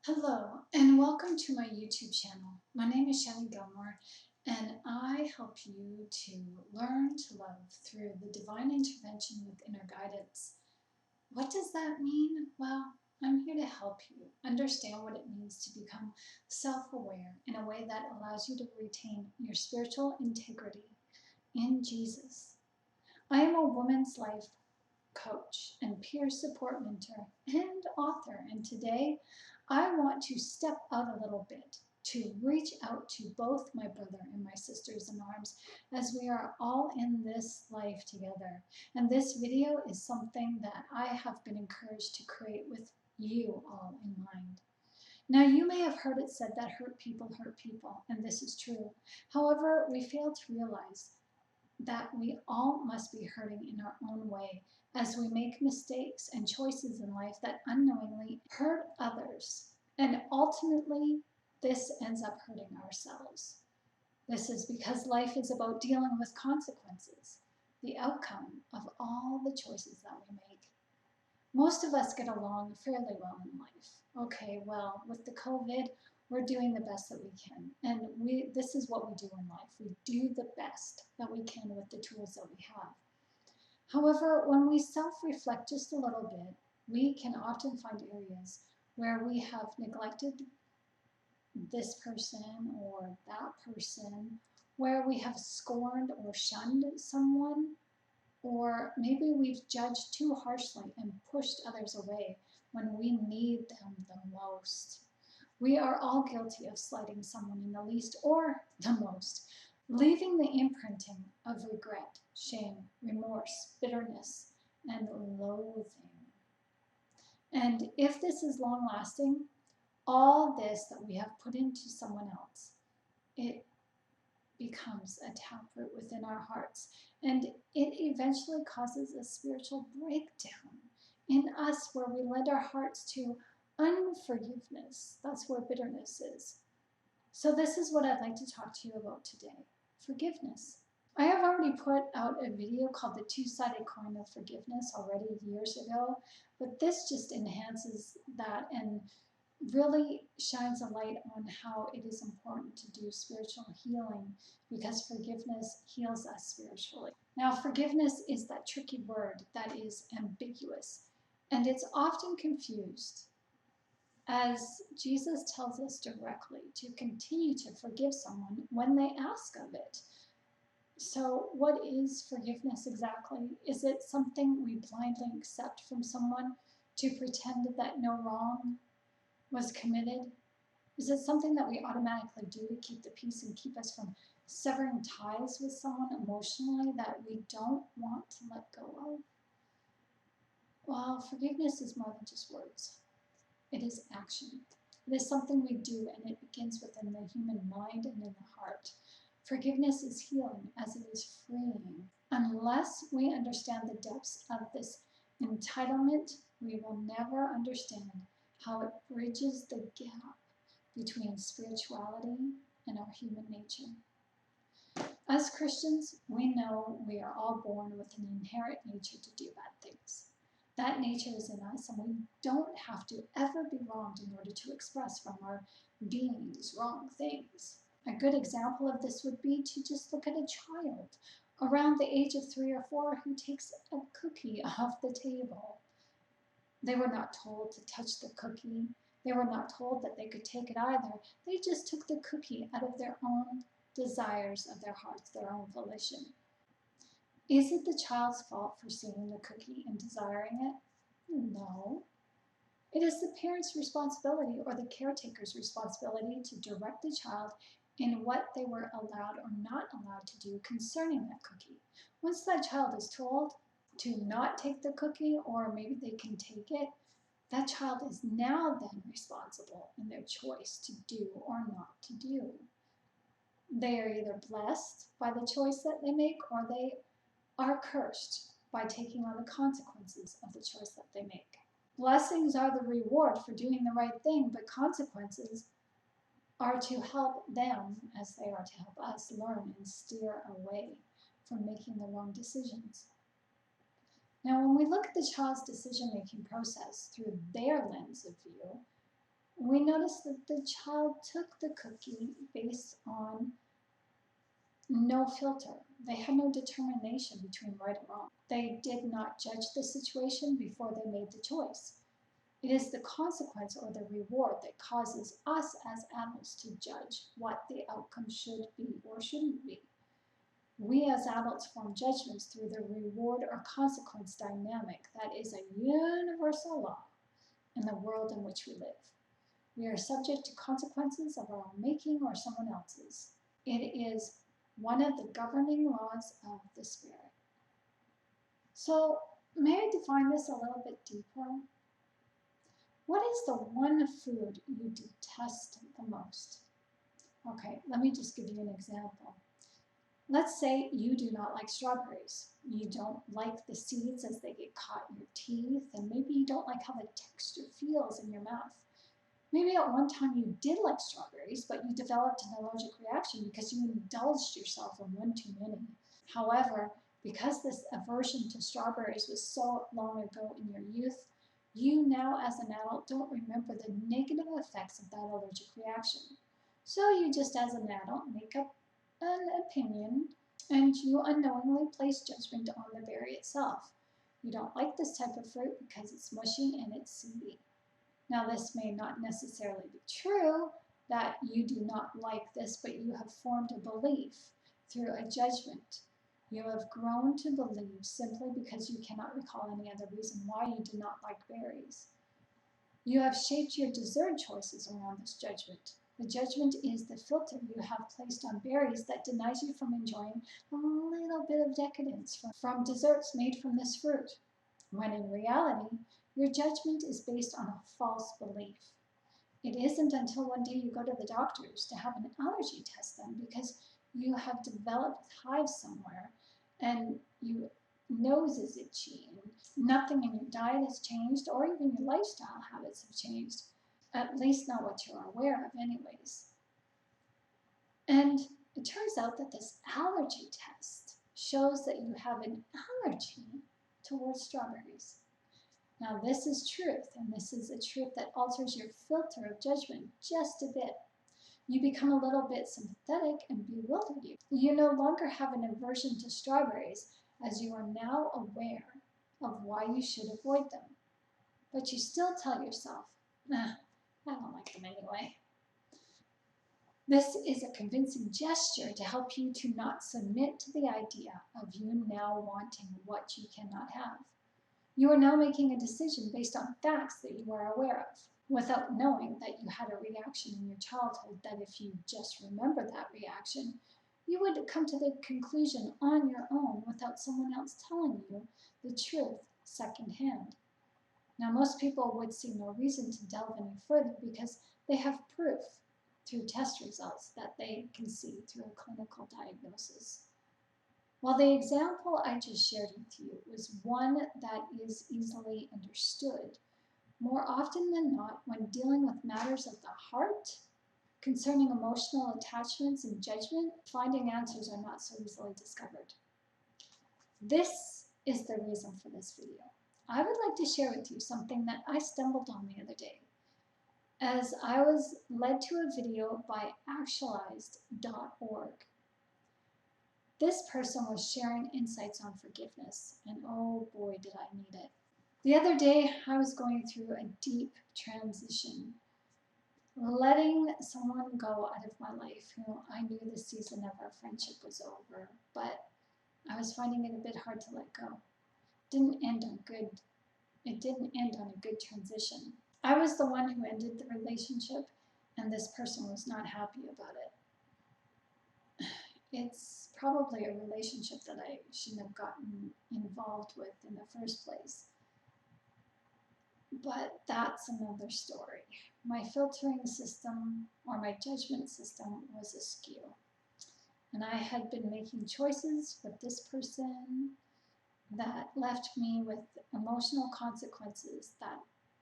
Hello, and welcome to my YouTube channel. My name is Shelly Gilmore, and I help you to learn to love through the divine intervention with inner guidance. What does that mean? Well, I'm here to help you understand what it means to become self-aware in a way that allows you to retain your spiritual integrity in Jesus. I am a woman's life coach and peer support mentor and author, and today I want to step out a little bit to reach out to both my brother and my sisters in arms as we are all in this life together. And this video is something that I have been encouraged to create with you all in mind. Now, you may have heard it said that hurt people, and this is true. However, we fail to realize that we all must be hurting in our own way as we make mistakes and choices in life that unknowingly hurt others. And ultimately, this ends up hurting ourselves. This is because life is about dealing with consequences, the outcome of all the choices that we make. Most of us get along fairly well in life. Okay, well, with the COVID, we're doing the best that we can. And this is what we do in life. We do the best that we can with the tools that we have. However, when we self-reflect just a little bit, we can often find areas where we have neglected this person or that person, where we have scorned or shunned someone, or maybe we've judged too harshly and pushed others away when we need them the most. We are all guilty of slighting someone in the least or the most, leaving the imprinting of regret, shame, remorse, bitterness, and loathing. And if this is long-lasting, all this that we have put into someone else, it becomes a taproot within our hearts, and it eventually causes a spiritual breakdown in us where we lend our hearts to unforgiveness. That's where bitterness is. So this is what I'd like to talk to you about today: forgiveness. I have already put out a video called The Two-Sided Coin of Forgiveness already years ago, but this just enhances that and really shines a light on how it is important to do spiritual healing, because forgiveness heals us spiritually. Now, forgiveness is that tricky word that is ambiguous, and it's often confused, as Jesus tells us directly to continue to forgive someone when they ask of it. So what is forgiveness exactly? Is it something we blindly accept from someone to pretend that no wrong was committed? Is it something that we automatically do to keep the peace and keep us from severing ties with someone emotionally that we don't want to let go of? Well, forgiveness is more than just words. It is action. It is something we do, and it begins within the human mind and in the heart. Forgiveness is healing as it is freeing. Unless we understand the depths of this entitlement, we will never understand how it bridges the gap between spirituality and our human nature. As Christians, we know we are all born with an inherent nature to do bad things. That nature is in us, and we don't have to ever be wronged in order to express from our beings wrong things. A good example of this would be to just look at a child around the age of 3 or 4 who takes a cookie off the table. They were not told to touch the cookie. They were not told that they could take it either. They just took the cookie out of their own desires of their hearts, their own volition. Is it the child's fault for seeing the cookie and desiring it? No. It is the parent's responsibility or the caretaker's responsibility to direct the child in what they were allowed or not allowed to do concerning that cookie. Once that child is told to not take the cookie, or maybe they can take it, that child is now then responsible in their choice to do or not to do. They are either blessed by the choice that they make, or they are cursed by taking on the consequences of the choice that they make. Blessings are the reward for doing the right thing, but consequences are to help them, as they are to help us, learn and steer away from making the wrong decisions. Now, when we look at the child's decision-making process through their lens of view, We noticed that the child took the cookie based on no filter. They had no determination between right and wrong. They did not judge the situation before they made the choice. It is the consequence or the reward that causes us as adults to judge what the outcome should be or shouldn't be. We as adults form judgments through the reward or consequence dynamic that is a universal law in the world in which we live. We are subject to consequences of our own making or someone else's. It is one of the governing laws of the spirit. So, may I define this a little bit deeper? What is the one food you detest the most? Okay, let me just give you an example. Let's say you do not like strawberries. You don't like the seeds as they get caught in your teeth, and maybe you don't like how the texture feels in your mouth. Maybe at one time you did like strawberries, but you developed an allergic reaction because you indulged yourself in one too many. However, because this aversion to strawberries was so long ago in your youth, you now as an adult don't remember the negative effects of that allergic reaction. So you just as an adult make up an opinion and you unknowingly place judgment on the berry itself. You don't like this type of fruit because it's mushy and it's seedy. Now, this may not necessarily be true that you do not like this, but you have formed a belief through a judgment. You have grown to believe simply because you cannot recall any other reason why you do not like berries. You have shaped your dessert choices around this judgment. The judgment is the filter you have placed on berries that denies you from enjoying a little bit of decadence from desserts made from this fruit, when in reality, your judgment is based on a false belief. It isn't until one day you go to the doctors to have an allergy test done because you have developed hives somewhere and your nose is itchy and nothing in your diet has changed or even your lifestyle habits have changed, at least not what you're aware of anyways. And it turns out that this allergy test shows that you have an allergy towards strawberries. Now, this is truth, and this is a truth that alters your filter of judgment just a bit. You become a little bit sympathetic and bewildered. You no longer have an aversion to strawberries, as you are now aware of why you should avoid them. But you still tell yourself, nah, I don't like them anyway. This is a convincing gesture to help you to not submit to the idea of you now wanting what you cannot have. You are now making a decision based on facts that you are aware of, without knowing that you had a reaction in your childhood that if you just remember that reaction, you would come to the conclusion on your own without someone else telling you the truth secondhand. Now, most people would see no reason to delve any further because they have proof through test results that they can see through a clinical diagnosis. While the example I just shared with you was one that is easily understood, more often than not, when dealing with matters of the heart, concerning emotional attachments and judgment, finding answers are not so easily discovered. This is the reason for this video. I would like to share with you something that I stumbled on the other day, as I was led to a video by Actualized.org. This person was sharing insights on forgiveness, and oh boy, did I need it. The other day, I was going through a deep transition, letting someone go out of my life who I knew the season of our friendship was over, but I was finding it a bit hard to let go. It didn't end on a good transition. I was the one who ended the relationship, and this person was not happy about it. It's probably a relationship that I shouldn't have gotten involved with in the first place. But that's another story. My filtering system or my judgment system was askew. And I had been making choices with this person that left me with emotional consequences that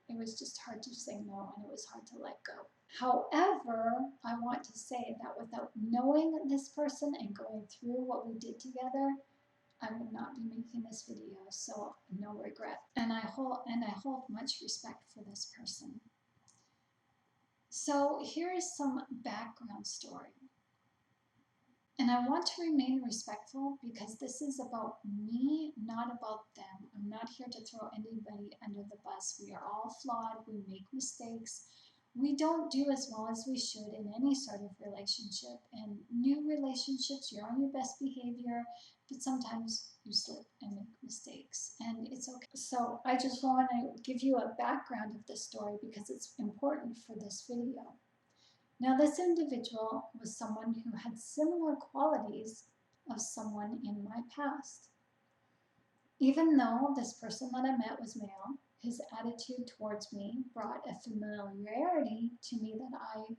it was just hard to say no and it was hard to let go. However, I want to say that without knowing this person and going through what we did together, I would not be making this video, so no regret. And I hold much respect for this person. So here is some background story. And I want to remain respectful because this is about me, not about them. I'm not here to throw anybody under the bus. We are all flawed. We make mistakes. We don't do as well as we should in any sort of relationship. And new relationships, you're on your best behavior, but sometimes you slip and make mistakes. And it's okay. So I just want to give you a background of this story because it's important for this video. Now, this individual was someone who had similar qualities of someone in my past. Even though this person that I met was male, his attitude towards me brought a familiarity to me that I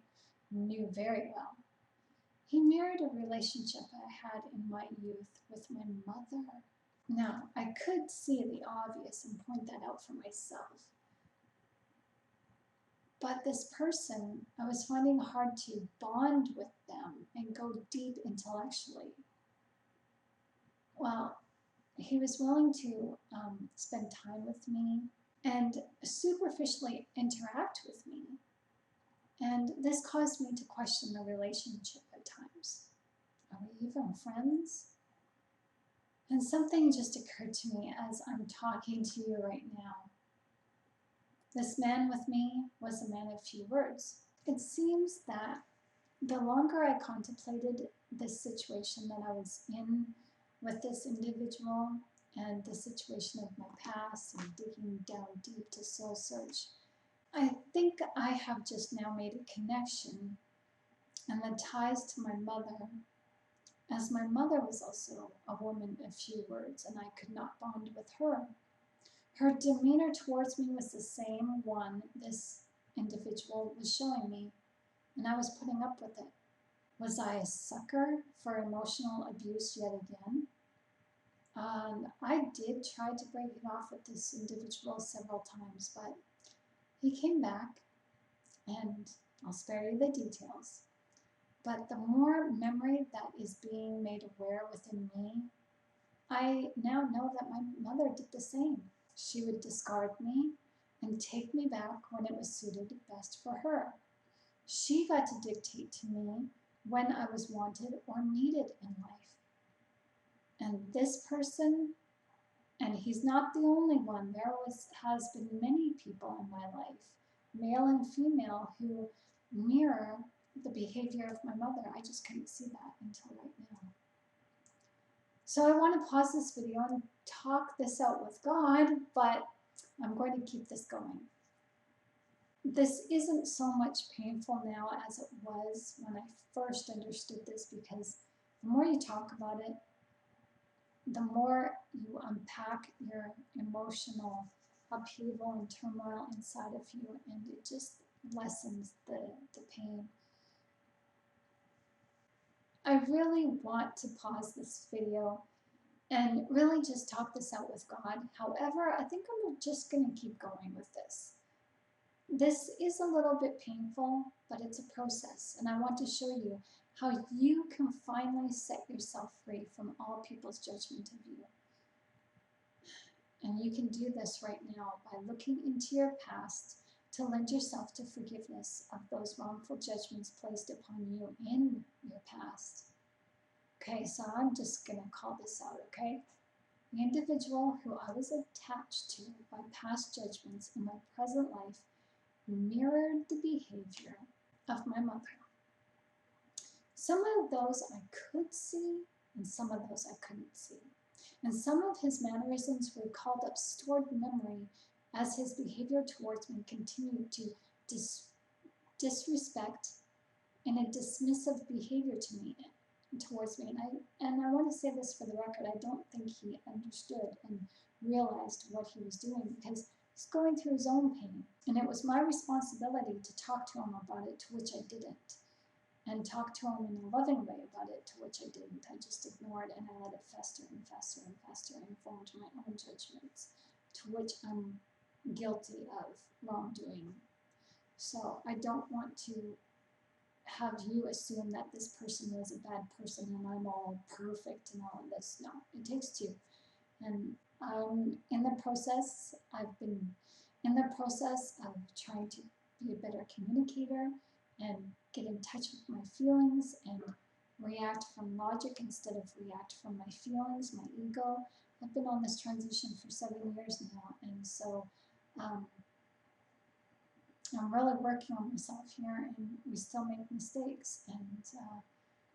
knew very well. He mirrored a relationship I had in my youth with my mother. Now, I could see the obvious and point that out for myself. But this person, I was finding hard to bond with them and go deep intellectually. Well, he was willing to spend time with me and superficially interact with me. And this caused me to question the relationship at times. Are we even friends? And something just occurred to me as I'm talking to you right now. This man with me was a man of few words. It seems that the longer I contemplated this situation that I was in with this individual and the situation of my past and digging down deep to soul search, I think I have just now made a connection and the ties to my mother, as my mother was also a woman of few words and I could not bond with her. Her demeanor towards me was the same one this individual was showing me, and I was putting up with it. Was I a sucker for emotional abuse yet again? I did try to break it off with this individual several times, but he came back, and I'll spare you the details. But the more memory that is being made aware within me, I now know that my mother did the same. She would discard me and take me back when it was suited best for her. She got to dictate to me when I was wanted or needed in life. And this person, and he's not the only one, has been many people in my life, male and female, who mirror the behavior of my mother. I just couldn't see that until right now. So I want to pause this video and talk this out with God, but I'm going to keep this going. This isn't so much painful now as it was when I first understood this, because the more you talk about it, the more you unpack your emotional upheaval and turmoil inside of you, and it just lessens the pain. I really want to pause this video and really just talk this out with God. However, I think I'm just going to keep going with this. This is a little bit painful, but it's a process, and I want to show you how you can finally set yourself free from all people's judgment of you. And you can do this right now by looking into your past to lend yourself to forgiveness of those wrongful judgments placed upon you in your past. Okay, so I'm just going to call this out, okay? The individual who I was attached to by past judgments in my present life mirrored the behavior of my mother. Some of those I could see, and some of those I couldn't see. And some of his mannerisms were called up stored memory as his behavior towards me continued to disrespect and a dismissive behavior towards me. And I want to say this for the record, I don't think he understood and realized what he was doing, because he's going through his own pain. And it was my responsibility to talk to him about it, to which I didn't. And talk to him in a loving way about it, to which I didn't. I just ignored and I let it fester and fester and fester and formed my own judgments, to which I'm guilty of wrongdoing. So I don't want to have you assume that this person was a bad person and I'm all perfect and all of this. No, it takes two. And I've been in the process of trying to be a better communicator and get in touch with my feelings and react from logic instead of react from my feelings, my ego. I've been on this transition for 7 years now, and so I'm really working on myself here, and we still make mistakes.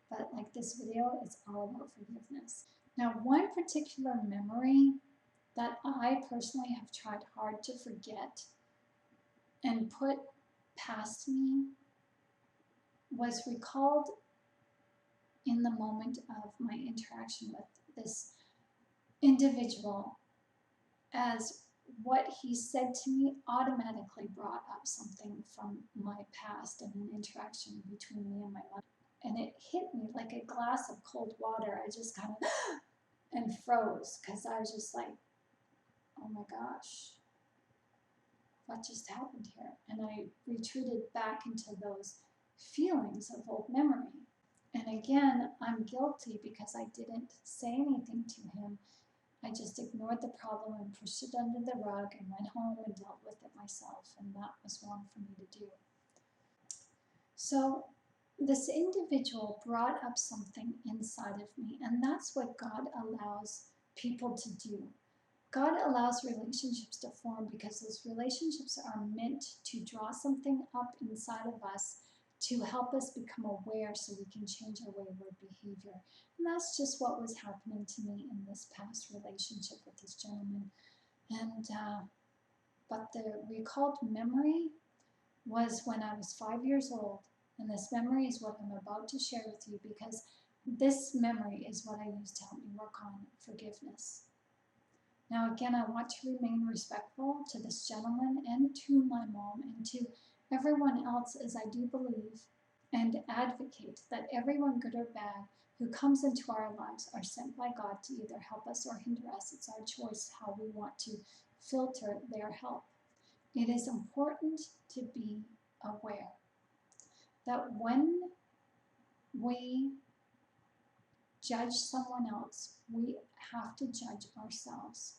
But like this video, it's all about forgiveness. Now, one particular memory that I personally have tried hard to forget and put past me was recalled in the moment of my interaction with this individual, as what he said to me automatically brought up something from my past and an interaction between me and my mother. And it hit me like a glass of cold water. I just kind of and froze, because I was just like, oh my gosh, what just happened here? And I retreated back into those feelings of old memory. And again, I'm guilty because I didn't say anything to him. I just ignored the problem and pushed it under the rug and went home and dealt with it myself. And that was wrong for me to do. So this individual brought up something inside of me, and that's what God allows people to do. God allows relationships to form because those relationships are meant to draw something up inside of us to help us become aware so we can change our wayward behavior. And that's just what was happening to me in this past relationship with this gentleman. And but the recalled memory was when I was 5 years old. And this memory is what I'm about to share with you, because this memory is what I use to help me work on forgiveness. Now, again, I want to remain respectful to this gentleman and to my mom and to everyone else, as I do believe and advocate that everyone, good or bad, who comes into our lives are sent by God to either help us or hinder us. It's our choice how we want to filter their help. It is important to be aware that when we judge someone else, we have to judge ourselves.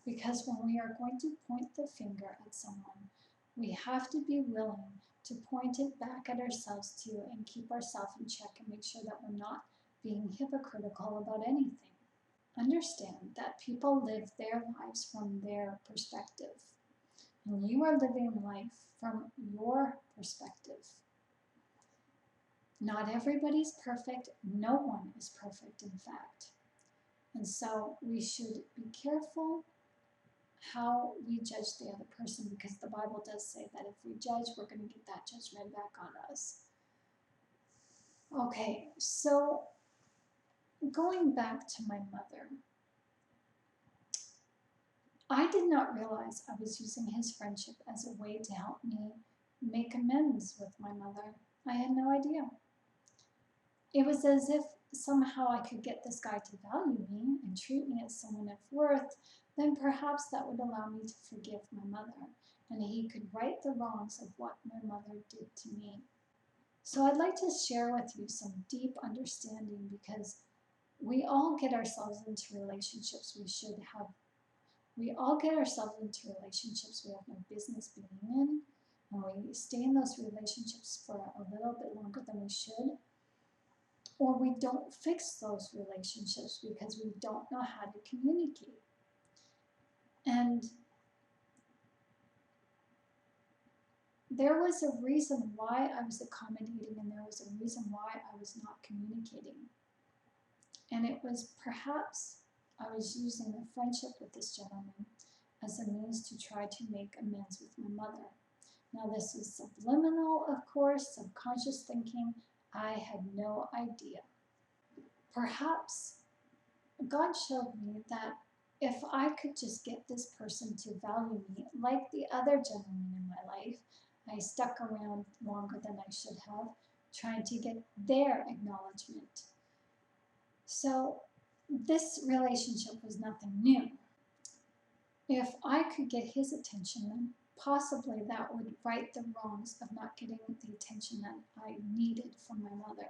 Because when we are going to point the finger at someone, we have to be willing to point it back at ourselves too, and keep ourselves in check and make sure that we're not being hypocritical about anything. Understand that people live their lives from their perspective, and you are living life from your perspective. Not everybody's perfect. No one is perfect, in fact. And so we should be careful how we judge the other person, because the Bible does say that if we judge, we're going to get that judgment back on us. Okay, so going back to my mother, I did not realize I was using his friendship as a way to help me make amends with my mother. I had no idea. It was as if somehow I could get this guy to value me and treat me as someone of worth, then perhaps that would allow me to forgive my mother, and he could right the wrongs of what my mother did to me. So I'd like to share with you some deep understanding, because we all get ourselves into relationships we all get ourselves into relationships we have no business being in, and we stay in those relationships for a little bit longer than we should. Or we don't fix those relationships because we don't know how to communicate. And there was a reason why I was accommodating, and there was a reason why I was not communicating. And it was perhaps I was using a friendship with this gentleman as a means to try to make amends with my mother. Now, this is subliminal, of course, subconscious thinking. I had no idea. Perhaps God showed me that if I could just get this person to value me like the other gentlemen in my life, I stuck around longer than I should have, trying to get their acknowledgement. So this relationship was nothing new. If I could get his attention, then possibly that would right the wrongs of not getting the attention that I needed from my mother.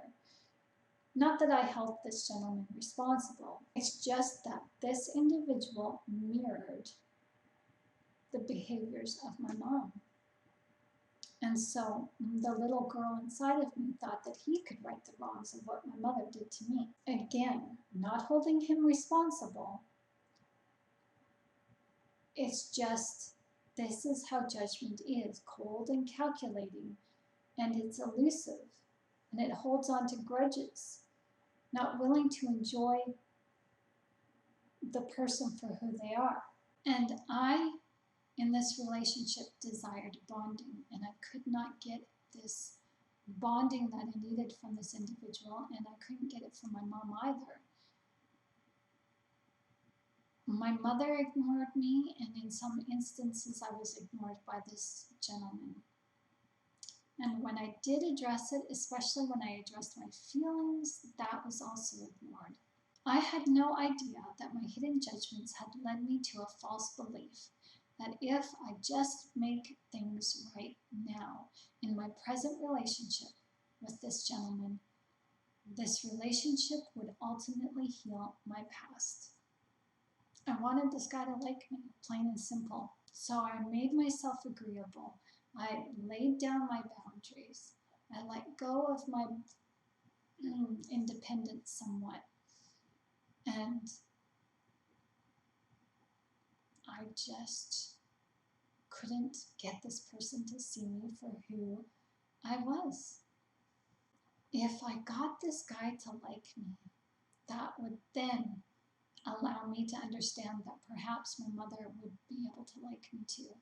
Not that I held this gentleman responsible. It's just that this individual mirrored the behaviors of my mom. And so the little girl inside of me thought that he could right the wrongs of what my mother did to me. Again, not holding him responsible. It's just, this is how judgment is, cold and calculating, and it's elusive, and it holds on to grudges, not willing to enjoy the person for who they are. And I, in this relationship, desired bonding, and I could not get this bonding that I needed from this individual, and I couldn't get it from my mom either. My mother ignored me, and in some instances I was ignored by this gentleman. And when I did address it, especially when I addressed my feelings, that was also ignored. I had no idea that my hidden judgments had led me to a false belief that if I just make things right now in my present relationship with this gentleman, this relationship would ultimately heal my past. I wanted this guy to like me, plain and simple. So I made myself agreeable. I laid down my boundaries. I let go of my independence somewhat. And I just couldn't get this person to see me for who I was. If I got this guy to like me, that would then allow me to understand that perhaps my mother would be able to like me too,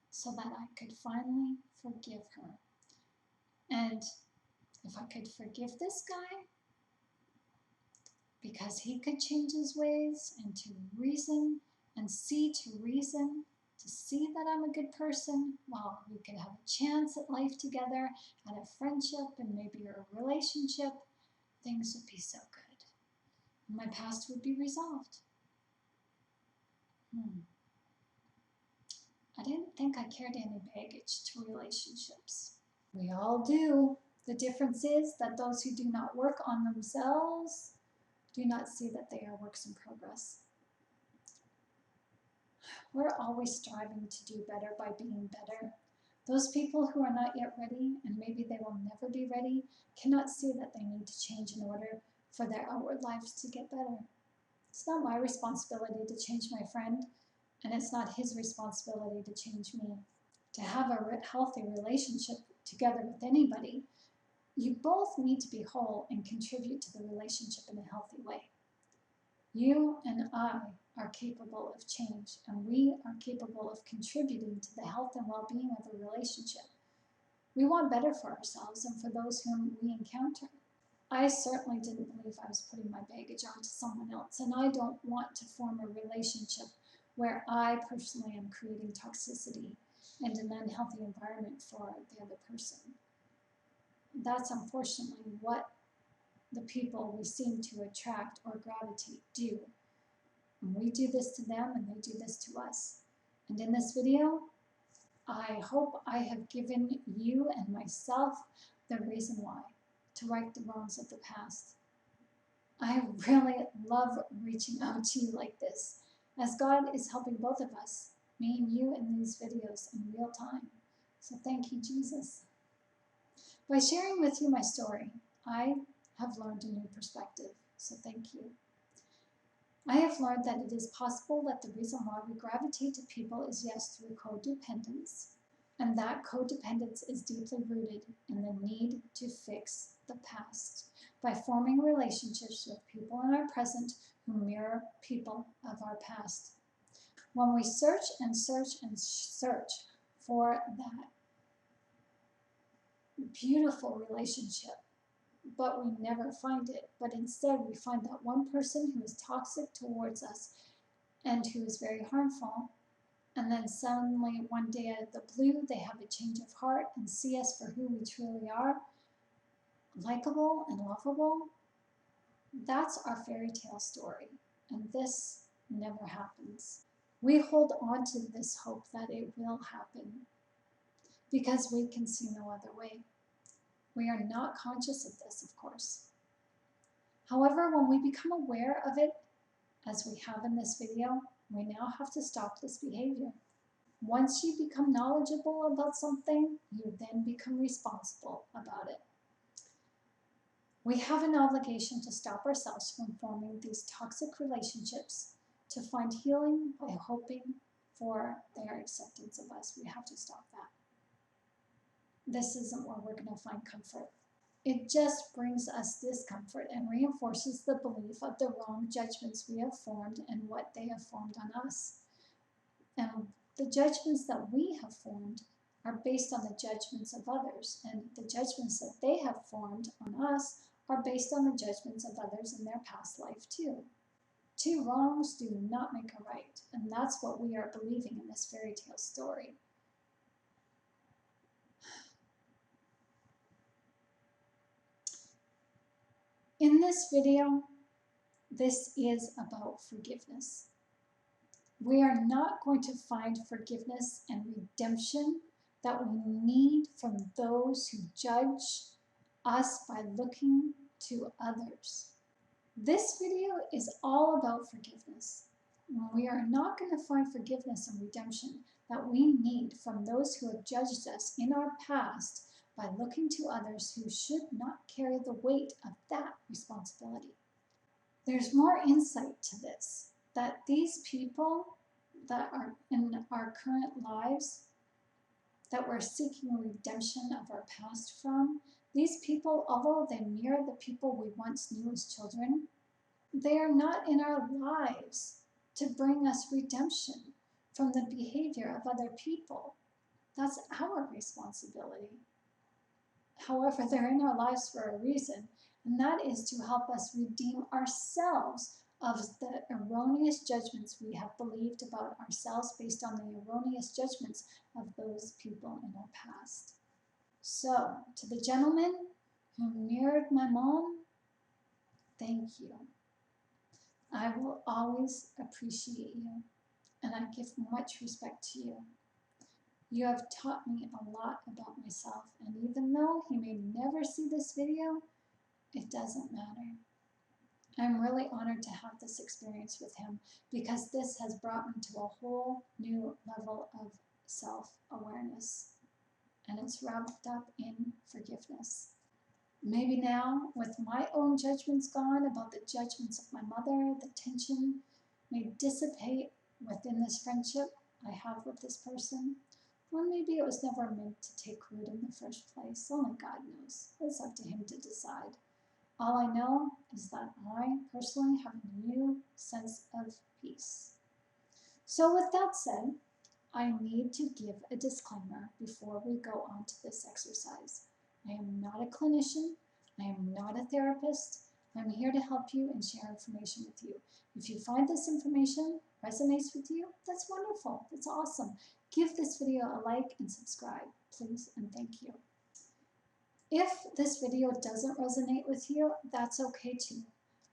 so that I could finally forgive her. And if I could forgive this guy, because he could change his ways and to reason and see to reason, to see that I'm a good person, well, we could have a chance at life together, at a friendship and maybe a relationship, things would be so good. And my past would be resolved. I didn't think I carried any baggage to relationships. We all do. The difference is that those who do not work on themselves do not see that they are works in progress. We're always striving to do better by being better. Those people who are not yet ready, and maybe they will never be ready, cannot see that they need to change in order for their outward lives to get better. It's not my responsibility to change my friend, and it's not his responsibility to change me. To have a healthy relationship together with anybody, you both need to be whole and contribute to the relationship in a healthy way. You and I are capable of change, and we are capable of contributing to the health and well-being of a relationship. We want better for ourselves and for those whom we encounter. I certainly didn't believe I was putting my baggage onto someone else, and I don't want to form a relationship where I personally am creating toxicity and an unhealthy environment for the other person. That's unfortunately what the people we seem to attract or gravitate do. And we do this to them and they do this to us. And in this video, I hope I have given you and myself the reason why, to right the wrongs of the past. I really love reaching out to you like this, as God is helping both of us, me and you, in these videos in real time. So thank you, Jesus. By sharing with you my story, I have learned a new perspective, so thank you. I have learned that it is possible that the reason why we gravitate to people is, yes, through codependence, and that codependence is deeply rooted in the need to fix the past by forming relationships with people in our present who mirror people of our past. When we search and search and search for that beautiful relationship, but we never find it, but instead we find that one person who is toxic towards us and who is very harmful, and then suddenly one day out of the blue they have a change of heart and see us for who we truly are, likable and lovable. That's our fairy tale story, and this never happens. We hold on to this hope that it will happen because we can see no other way. We are not conscious of this, of course. However, when we become aware of it, as we have in this video, we now have to stop this behavior. Once you become knowledgeable about something, you then become responsible about it. We have an obligation to stop ourselves from forming these toxic relationships, to find healing by hoping for their acceptance of us. We have to stop that. This isn't where we're going to find comfort. It just brings us discomfort and reinforces the belief of the wrong judgments we have formed and what they have formed on us. And the judgments that we have formed are based on the judgments of others, and the judgments that they have formed on us are based on the judgments of others in their past life too. Two wrongs do not make a right, and that's what we are believing in this fairy tale story. In this video, this is about forgiveness. We are not going to find forgiveness and redemption that we need from those who judge us by looking to others. This video is all about forgiveness. We are not going to find forgiveness and redemption that we need from those who have judged us in our past by looking to others who should not carry the weight of that responsibility. There's more insight to this, that these people that are in our current lives, that we're seeking redemption of our past from, these people, although they mirror the people we once knew as children, they are not in our lives to bring us redemption from the behavior of other people. That's our responsibility. However, they're in our lives for a reason, and that is to help us redeem ourselves of the erroneous judgments we have believed about ourselves based on the erroneous judgments of those people in our past. So, to the gentleman who mirrored my mom, thank you. I will always appreciate you, and I give much respect to you. You have taught me a lot about myself, and even though he may never see this video, it doesn't matter. I'm really honored to have this experience with him because this has brought me to a whole new level of self-awareness, and it's wrapped up in forgiveness. Maybe now, with my own judgments gone about the judgments of my mother, the tension may dissipate within this friendship I have with this person. Or maybe it was never meant to take root in the first place. Only God knows. It's up to him to decide. All I know is that I personally have a new sense of peace. So with that said, I need to give a disclaimer before we go on to this exercise. I am not a clinician. I am not a therapist. I'm here to help you and share information with you. If you find this information resonates with you, that's wonderful. That's awesome. Give this video a like and subscribe, please, and thank you. If this video doesn't resonate with you, that's okay too.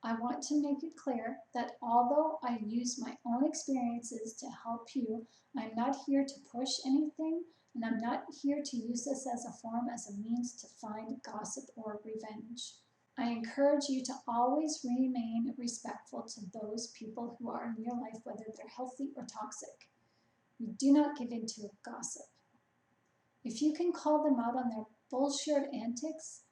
I want to make it clear that although I use my own experiences to help you, I'm not here to push anything, and I'm not here to use this as a forum as a means to find gossip or revenge. I encourage you to always remain respectful to those people who are in your life, whether they're healthy or toxic. We do not give in to gossip. If you can call them out on their bullshit antics,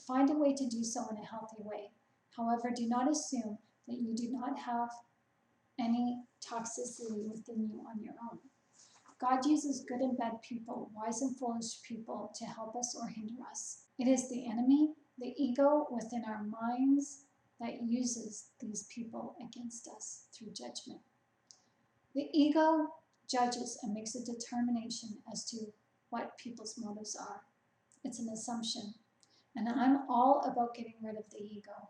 find a way to do so in a healthy way. However, do not assume that you do not have any toxicity within you on your own. God uses good and bad people, wise and foolish people, to help us or hinder us. It is the enemy, the ego within our minds, that uses these people against us through judgment. The ego judges and makes a determination as to what people's motives are. It's an assumption. And I'm all about getting rid of the ego.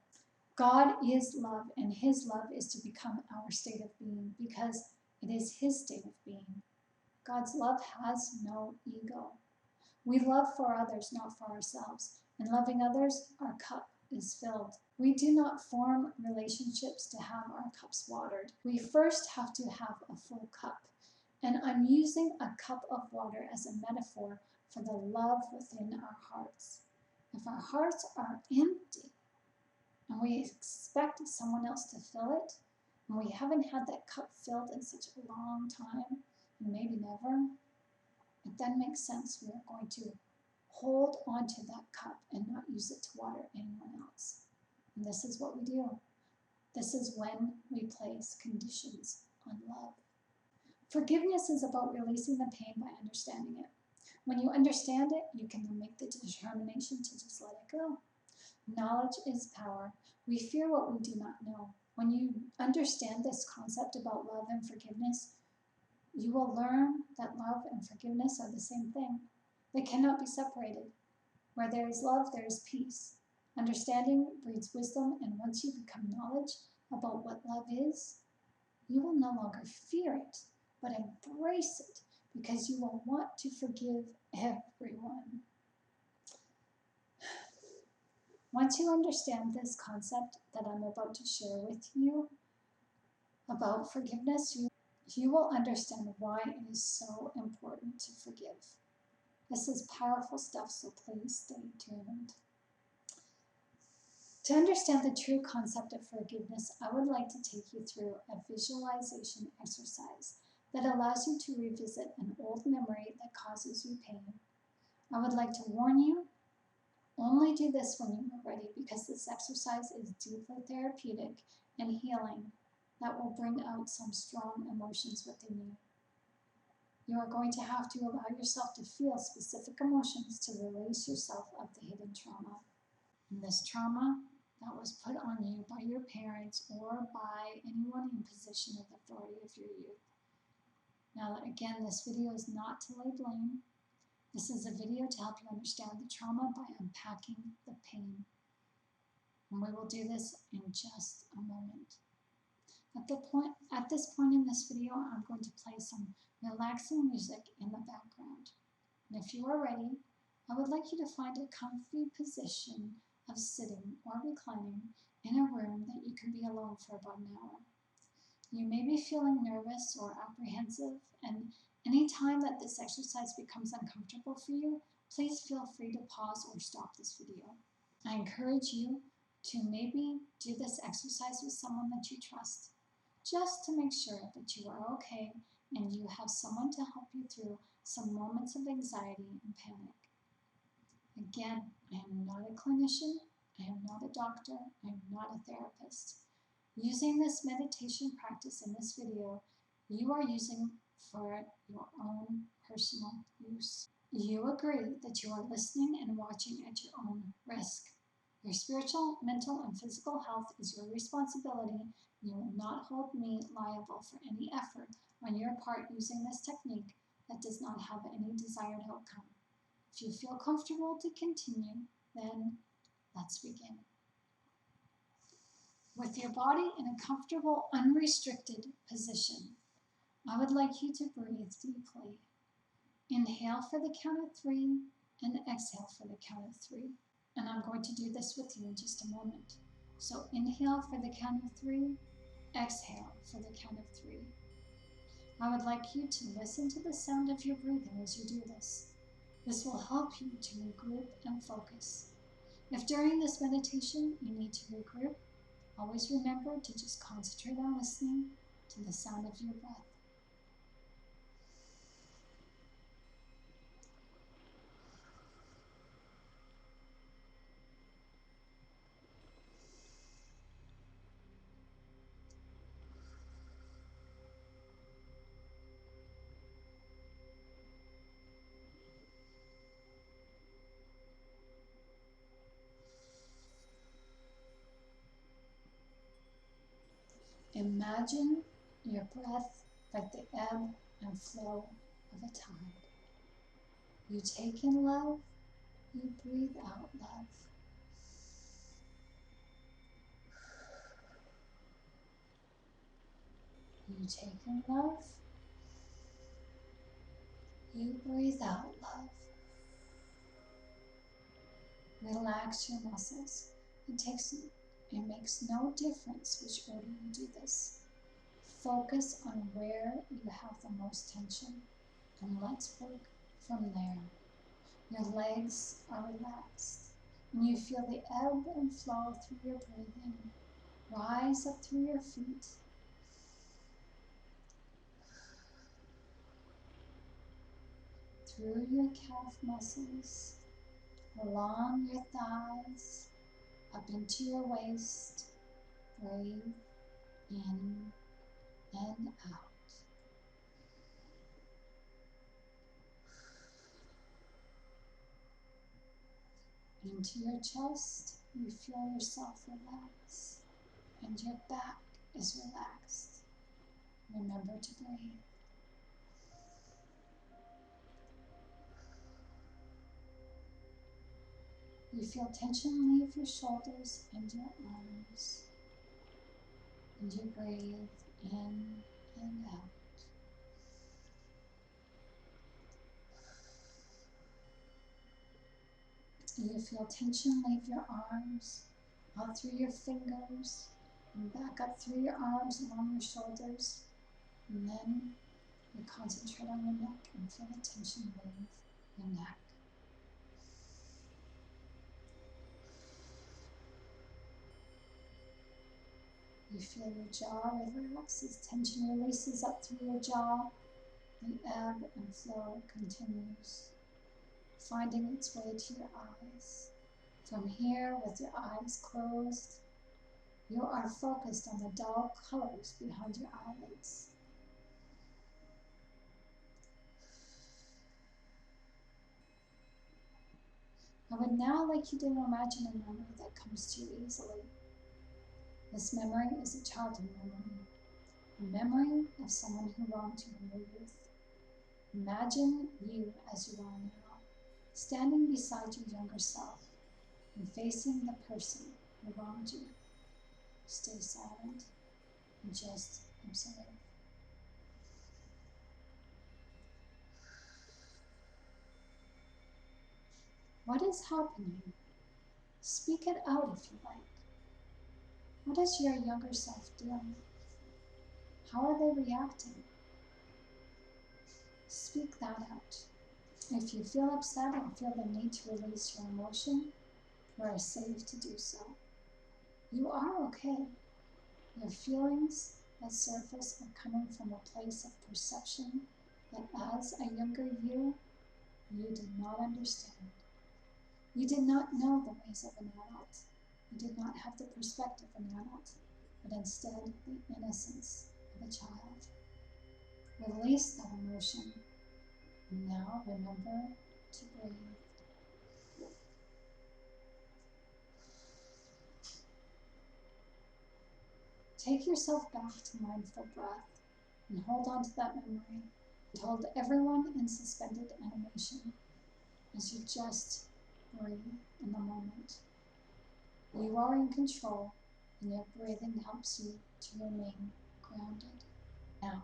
God is love, and his love is to become our state of being because it is his state of being. God's love has no ego. We love for others, not for ourselves. In loving others, our cup is filled. We do not form relationships to have our cups watered. We first have to have a full cup. And I'm using a cup of water as a metaphor for the love within our hearts. If our hearts are empty and we expect someone else to fill it, and we haven't had that cup filled in such a long time, and maybe never, it then makes sense we are going to hold onto that cup and not use it to water anyone else. And this is what we do. This is when we place conditions on love. Forgiveness is about releasing the pain by understanding it. When you understand it, you can then make the determination to just let it go. Knowledge is power. We fear what we do not know. When you understand this concept about love and forgiveness, you will learn that love and forgiveness are the same thing. They cannot be separated. Where there is love, there is peace. Understanding breeds wisdom, and once you become knowledge about what love is, you will no longer fear it, but embrace it, because you will want to forgive everyone. Once you understand this concept that I'm about to share with you about forgiveness, you will understand why it is so important to forgive. This is powerful stuff, so please stay tuned. To understand the true concept of forgiveness, I would like to take you through a visualization exercise that allows you to revisit an old memory that causes you pain. I would like to warn you, only do this when you are ready, because this exercise is deeply therapeutic and healing that will bring out some strong emotions within you. You are going to have to allow yourself to feel specific emotions to release yourself of the hidden trauma. And this trauma that was put on you by your parents or by anyone in position of authority of your youth. Now, again, this video is not to lay blame. This is a video to help you understand the trauma by unpacking the pain. And we will do this in just a moment. At this point in this video, I'm going to play some relaxing music in the background. And if you are ready, I would like you to find a comfy position of sitting or reclining in a room that you can be alone for about an hour. You may be feeling nervous or apprehensive, and any time that this exercise becomes uncomfortable for you, please feel free to pause or stop this video. I encourage you to maybe do this exercise with someone that you trust, just to make sure that you are okay and you have someone to help you through some moments of anxiety and panic. Again, I am not a clinician, I am not a doctor, I am not a therapist. Using this meditation practice in this video, you are using for your own personal use. You agree that you are listening and watching at your own risk. Your spiritual, mental, and physical health is your responsibility. You will not hold me liable for any effort on your part using this technique that does not have any desired outcome. If you feel comfortable to continue, then let's begin. With your body in a comfortable, unrestricted position, I would like you to breathe deeply. Inhale for the count of 3 and exhale for the count of 3. And I'm going to do this with you in just a moment. So inhale for the count of 3, exhale for the count of 3. I would like you to listen to the sound of your breathing as you do this. This will help you to regroup and focus. If during this meditation you need to regroup, always remember to just concentrate on listening to the sound of your breath. Imagine your breath like the ebb and flow of a tide. You take in love, you breathe out love. You take in love, you breathe out love. Relax your muscles. It makes no difference which order you do this. Focus on where you have the most tension, and let's work from there. Your legs are relaxed, and you feel the ebb and flow through your breathing. Rise up through your feet. through your calf muscles, along your thighs, up into your waist. Breathe in and out. Into your chest, you feel yourself relax, and your back is relaxed. Remember to breathe. You feel tension leave your shoulders and your arms, and you breathe in and out. You feel tension leave your arms, out through your fingers, and back up through your arms along your shoulders, and then you concentrate on your neck and feel the tension leave your neck. You feel your jaw relax as tension releases up through your jaw. The ebb and flow continues, finding its way to your eyes. From here, with your eyes closed, you are focused on the dull colors behind your eyelids. I would now like you to imagine a memory that comes to you easily. This memory is a childhood memory, a memory of someone who wronged you in your youth. Imagine you as you are now, standing beside your younger self and facing the person who wronged you. Stay silent and just observe. What is happening? Speak it out if you like. What is your younger self doing? How are they reacting? Speak that out. If you feel upset and feel the need to release your emotion, you are safe to do so. You are okay. Your feelings that surface are coming from a place of perception that as a younger you did not understand. You did not know the ways of an adult. You did not have the perspective of an adult, but instead the innocence of a child. Release that emotion. Now remember to breathe. Take yourself back to mindful breath and hold on to that memory. Hold everyone in suspended animation as you just breathe in the moment. You are in control, and your breathing helps you to remain grounded. Now,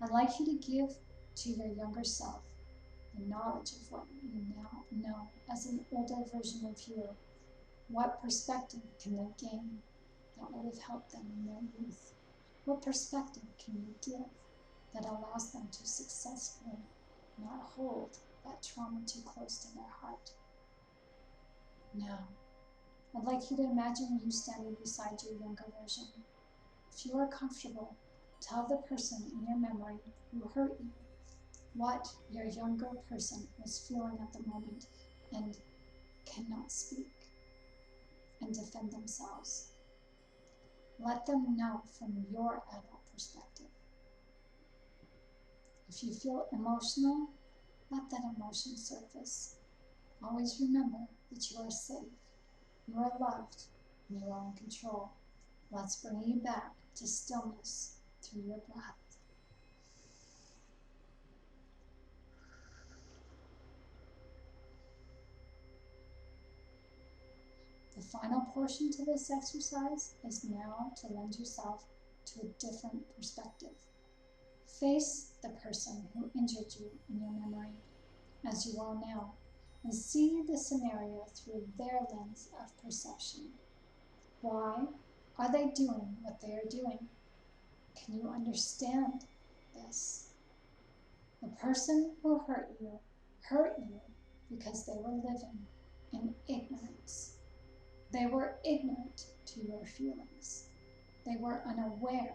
I'd like you to give to your younger self the knowledge of what you now know as an older version of you. What perspective can they gain that would have helped them in their youth? What perspective can you give that allows them to successfully not hold that trauma too close to their heart? Now, I'd like you to imagine you standing beside your younger version. If you are comfortable, tell the person in your memory who hurt you what your younger person was feeling at the moment and cannot speak and defend themselves. Let them know from your adult perspective. If you feel emotional, let that emotion surface. Always remember that you are safe, you are loved, and you are in control. Let's bring you back to stillness through your breath. The final portion to this exercise is now to lend yourself to a different perspective. Face the person who injured you in your memory as you are now, and see the scenario through their lens of perception. Why are they doing what they are doing? Can you understand this? The person who hurt you because they were living in ignorance. They were ignorant to your feelings. They were unaware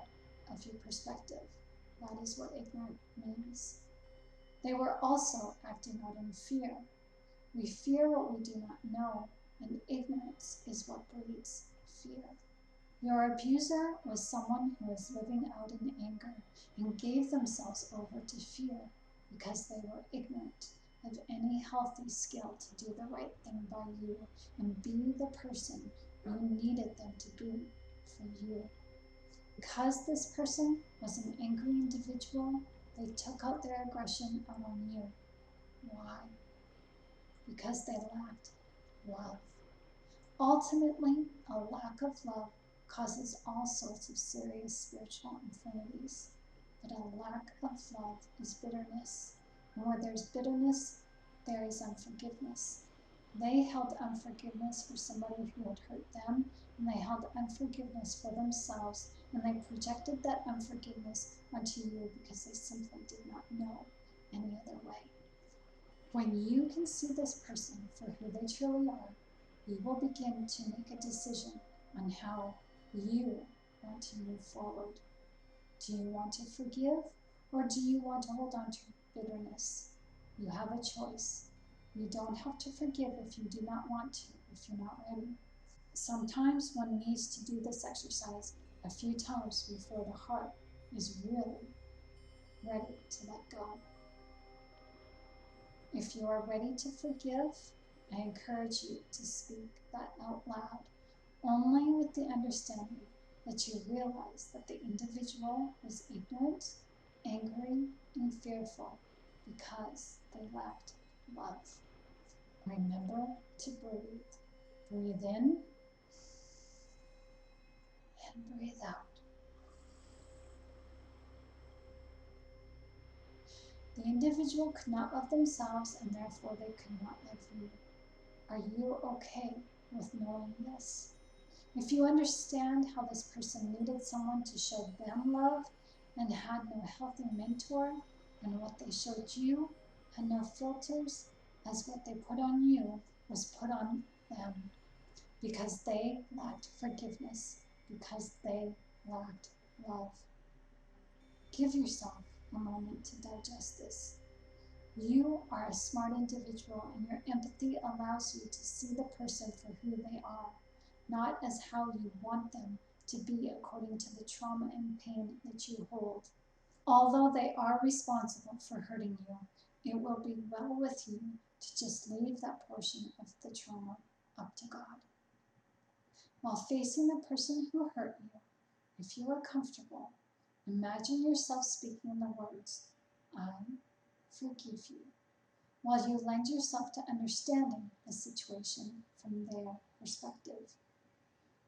of your perspective. That is what ignorant means. They were also acting out in fear. We fear what we do not know, and ignorance is what breeds fear. Your abuser was someone who was living out in anger and gave themselves over to fear because they were ignorant of any healthy skill to do the right thing by you and be the person you needed them to be for you. Because this person was an angry individual, they took out their aggression out on you. Why? Because they lacked love. Ultimately, a lack of love causes all sorts of serious spiritual infirmities. But a lack of love is bitterness. And where there's bitterness, there is unforgiveness. They held unforgiveness for somebody who had hurt them, and they held unforgiveness for themselves, and they projected that unforgiveness onto you because they simply did not know any other way. When you can see this person for who they truly are, you will begin to make a decision on how you want to move forward. Do you want to forgive, or do you want to hold on to bitterness? You have a choice. You don't have to forgive if you do not want to, if you're not ready. Sometimes one needs to do this exercise a few times before the heart is really ready to let go. If you are ready to forgive, I encourage you to speak that out loud, only with the understanding that you realize that the individual was ignorant, angry, and fearful because they lacked love. Remember to breathe. Breathe in and breathe out. The individual could not love themselves, and therefore they could not love you. Are you okay with knowing this? If you understand how this person needed someone to show them love and had no healthy mentor, and what they showed you had no filters, as what they put on you was put on them, because they lacked forgiveness, because they lacked love. Give yourself a moment to digest this. You are a smart individual, and your empathy allows you to see the person for who they are, not as how you want them to be according to the trauma and pain that you hold. Although they are responsible for hurting you, it will be well with you to just leave that portion of the trauma up to God. While facing the person who hurt you, if you are comfortable, imagine yourself speaking the words, "I forgive you," while you lend yourself to understanding the situation from their perspective.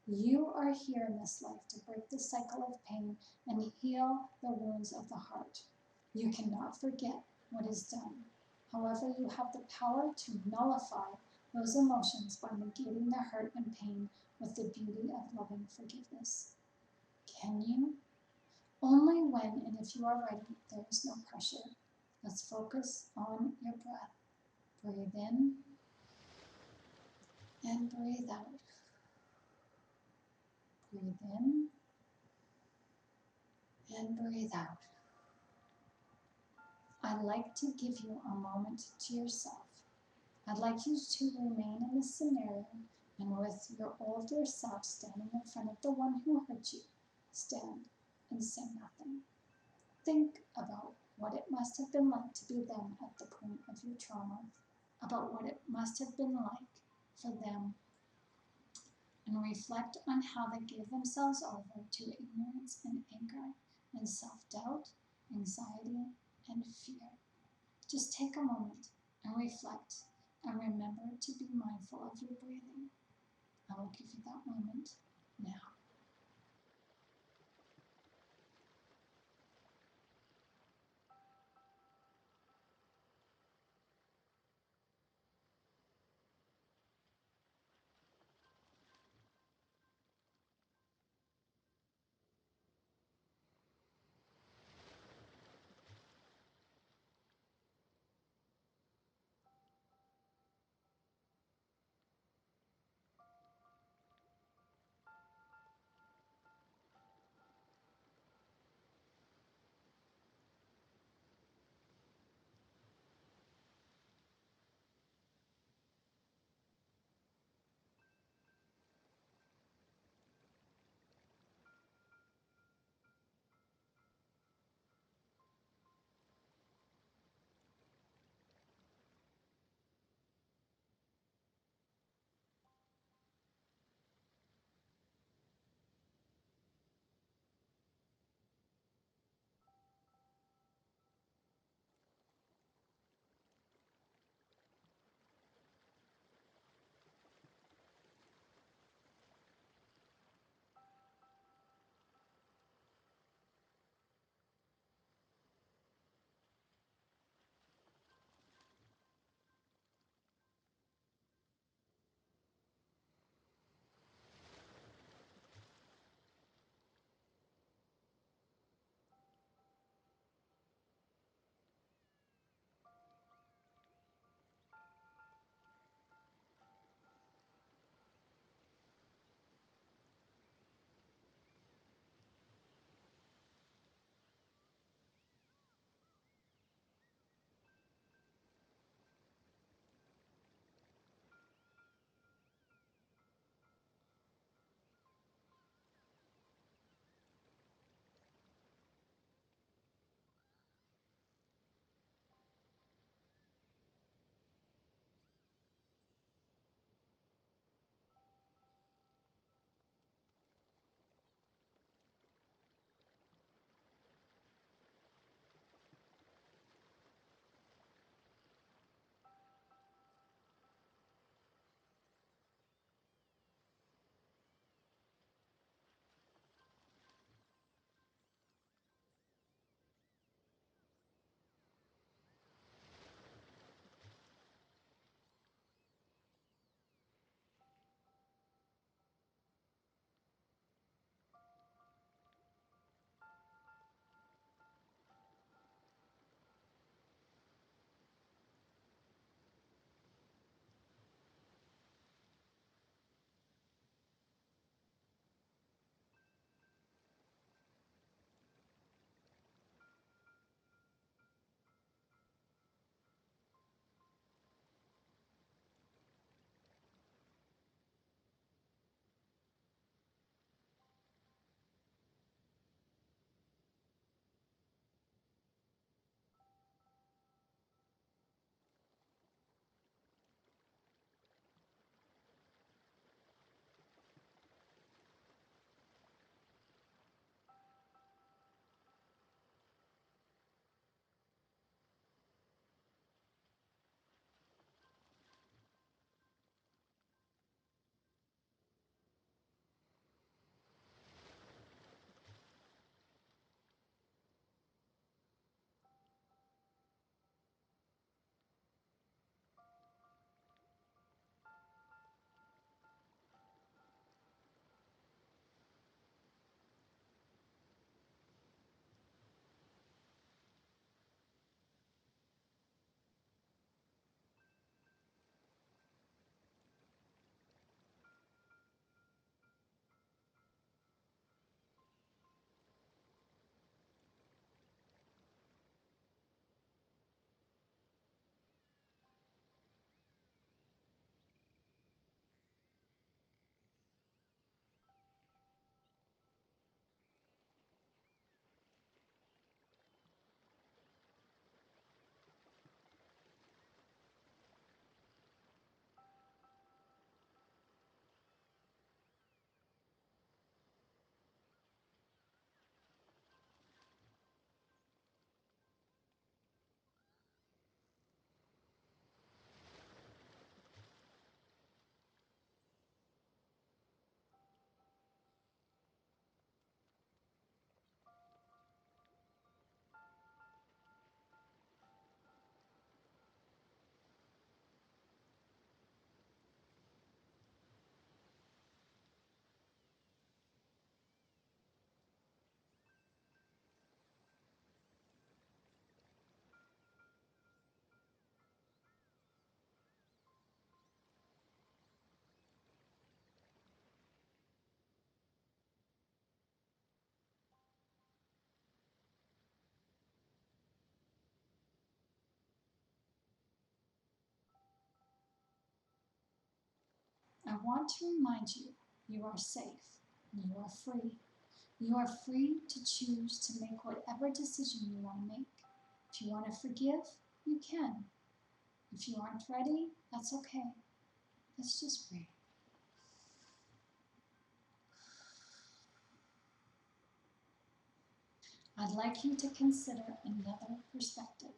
You are here in this life to break the cycle of pain and heal the wounds of the heart. You cannot forget what is done. However, you have the power to nullify those emotions by negating the hurt and pain with the beauty of loving forgiveness. Can you? Only when and if you are ready, there is no pressure. Let's focus on your breath. Breathe in and breathe out. Breathe in and breathe out. I'd like to give you a moment to yourself. I'd like you to remain in this scenario, and with your older self standing in front of the one who hurt you, stand and say nothing. Think about what it must have been like to be them at the point of your trauma, about what it must have been like for them, and reflect on how they gave themselves over to ignorance and anger and self-doubt, anxiety, and fear. Just take a moment and reflect, and remember to be mindful of your breathing. I will give you that moment now. I want to remind you, you are safe and you are free. You are free to choose to make whatever decision you want to make. If you want to forgive, you can. If you aren't ready, that's okay. Let's just breathe. I'd like you to consider another perspective,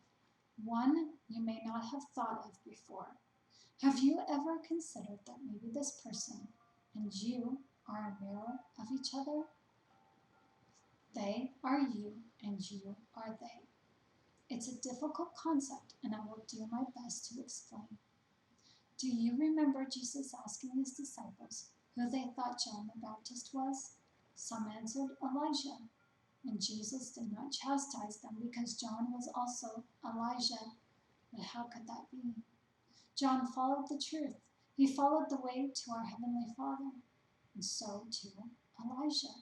one you may not have thought of before. Have you ever considered that maybe this person and you are a mirror of each other? They are you and you are they. It's a difficult concept, and I will do my best to explain. Do you remember Jesus asking his disciples who they thought John the Baptist was? Some answered Elijah, and Jesus did not chastise them because John was also Elijah. But how could that be? John followed the truth. He followed the way to our Heavenly Father, and so too Elijah.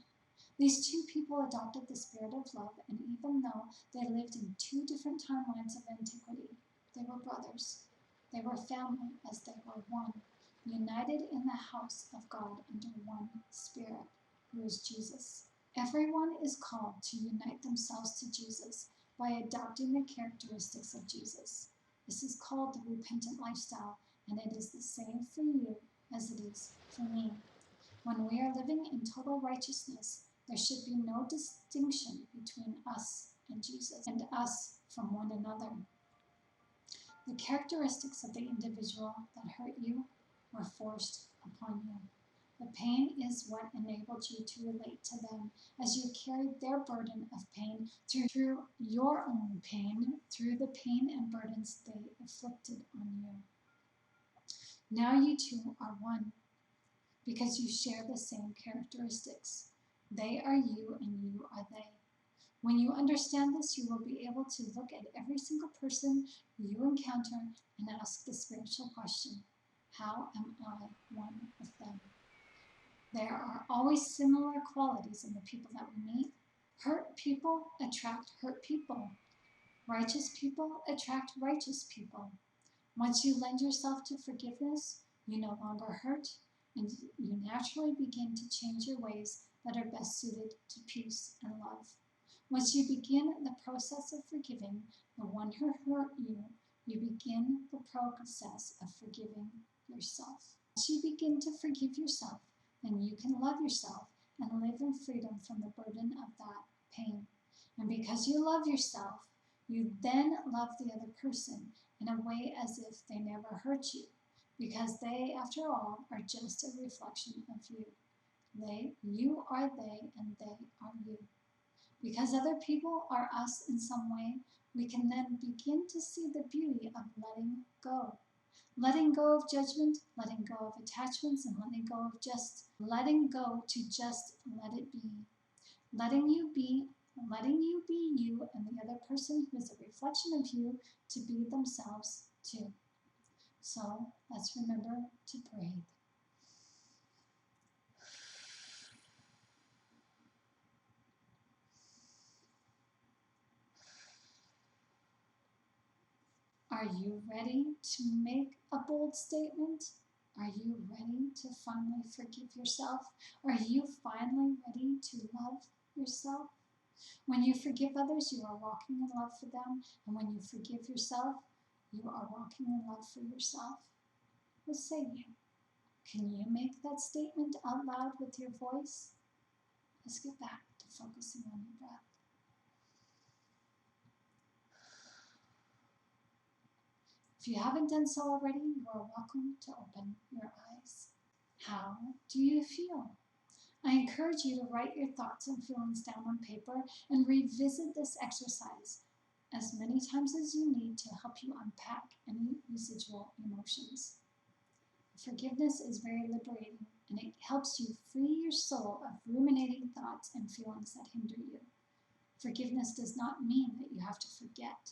These two people adopted the spirit of love, and even though they lived in two different timelines of antiquity, they were brothers. They were family as they were one, united in the house of God under one Spirit, who is Jesus. Everyone is called to unite themselves to Jesus by adopting the characteristics of Jesus. This is called the repentant lifestyle, and it is the same for you as it is for me. When we are living in total righteousness, there should be no distinction between us and Jesus and us from one another. The characteristics of the individual that hurt you were forced upon you. The pain is what enabled you to relate to them as you carried their burden of pain through your own pain, through the pain and burdens they inflicted on you. Now you two are one because you share the same characteristics. They are you and you are they. When you understand this, you will be able to look at every single person you encounter and ask the spiritual question, how am I one with them? There are always similar qualities in the people that we meet. Hurt people attract hurt people. Righteous people attract righteous people. Once you lend yourself to forgiveness, you no longer hurt, and you naturally begin to change your ways that are best suited to peace and love. Once you begin the process of forgiving the one who hurt you, you begin the process of forgiving yourself. Once you begin to forgive yourself, then you can love yourself and live in freedom from the burden of that pain. And because you love yourself, you then love the other person in a way as if they never hurt you, because they, after all, are just a reflection of you. You are they, and they are you. Because other people are us in some way, we can then begin to see the beauty of letting go. Letting go of judgment, letting go of attachments, and letting go to just let it be. Letting you be you, and the other person who is a reflection of you to be themselves too. So let's remember to breathe. Are you ready to make a bold statement? Are you ready to finally forgive yourself? Are you finally ready to love yourself? When you forgive others, you are walking in love for them. And when you forgive yourself, you are walking in love for yourself. What say you? Can you make that statement out loud with your voice? Let's get back to focusing on your breath. If you haven't done so already, you are welcome to open your eyes. How do you feel? I encourage you to write your thoughts and feelings down on paper and revisit this exercise as many times as you need to help you unpack any residual emotions. Forgiveness is very liberating, and it helps you free your soul of ruminating thoughts and feelings that hinder you. Forgiveness does not mean that you have to forget.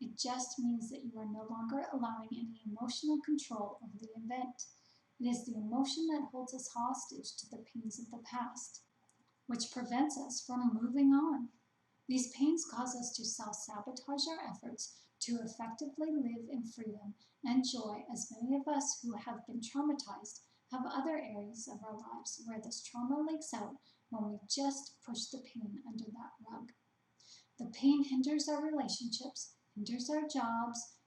It just means that you are no longer allowing any emotional control over the event. It is the emotion that holds us hostage to the pains of the past, which prevents us from moving on. These pains cause us to self-sabotage our efforts to effectively live in freedom and joy, as many of us who have been traumatized have other areas of our lives where this trauma leaks out when we just push the pain under that rug. The pain hinders our relationships, hinders our jobs,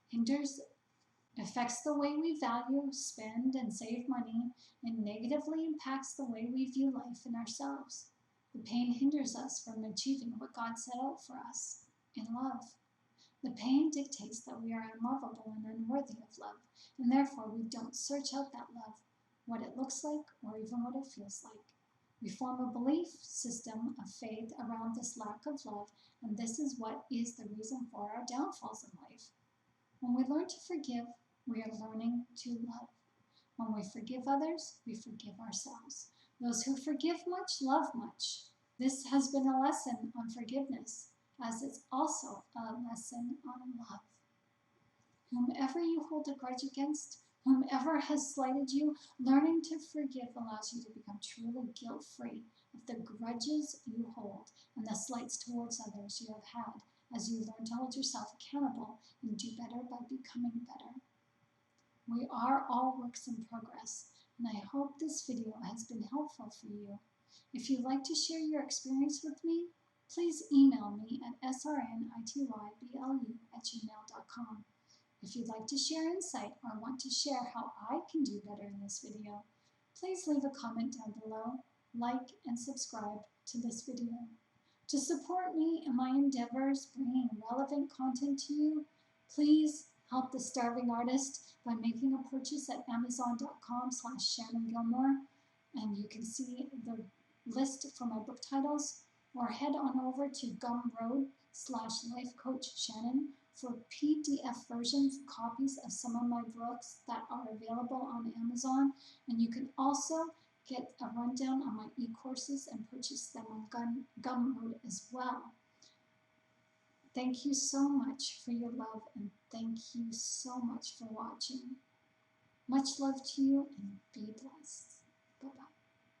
affects the way we value, spend, and save money, and negatively impacts the way we view life and ourselves. The pain hinders us from achieving what God set out for us in love. The pain dictates that we are unlovable and unworthy of love, and therefore we don't search out that love, what it looks like, or even what it feels like. We form a belief system of faith around this lack of love, and this is what is the reason for our downfalls in life. When we learn to forgive, we are learning to love. When we forgive others, we forgive ourselves. Those who forgive much love much. This has been a lesson on forgiveness, as it's also a lesson on love. Whomever you hold a grudge against, whomever has slighted you, learning to forgive allows you to become truly guilt-free of the grudges you hold and the slights towards others you have had, as you learn to hold yourself accountable and do better by becoming better. We are all works in progress, and I hope this video has been helpful for you. If you'd like to share your experience with me, please email me at srnityblu@gmail.com. If you'd like to share insight or want to share how I can do better in this video, please leave a comment down below, like and subscribe to this video. To support me in my endeavors bringing relevant content to you, please help the starving artist by making a purchase at amazon.com/Shannon Gilmore, and you can see the list for my book titles, or head on over to gumroad/lifecoachshannon for PDF versions, copies of some of my books that are available on Amazon, and you can also get a rundown on my e-courses and purchase them on Gumroad as well. Thank you so much for your love, and thank you so much for watching. Much love to you, and be blessed. Bye-bye.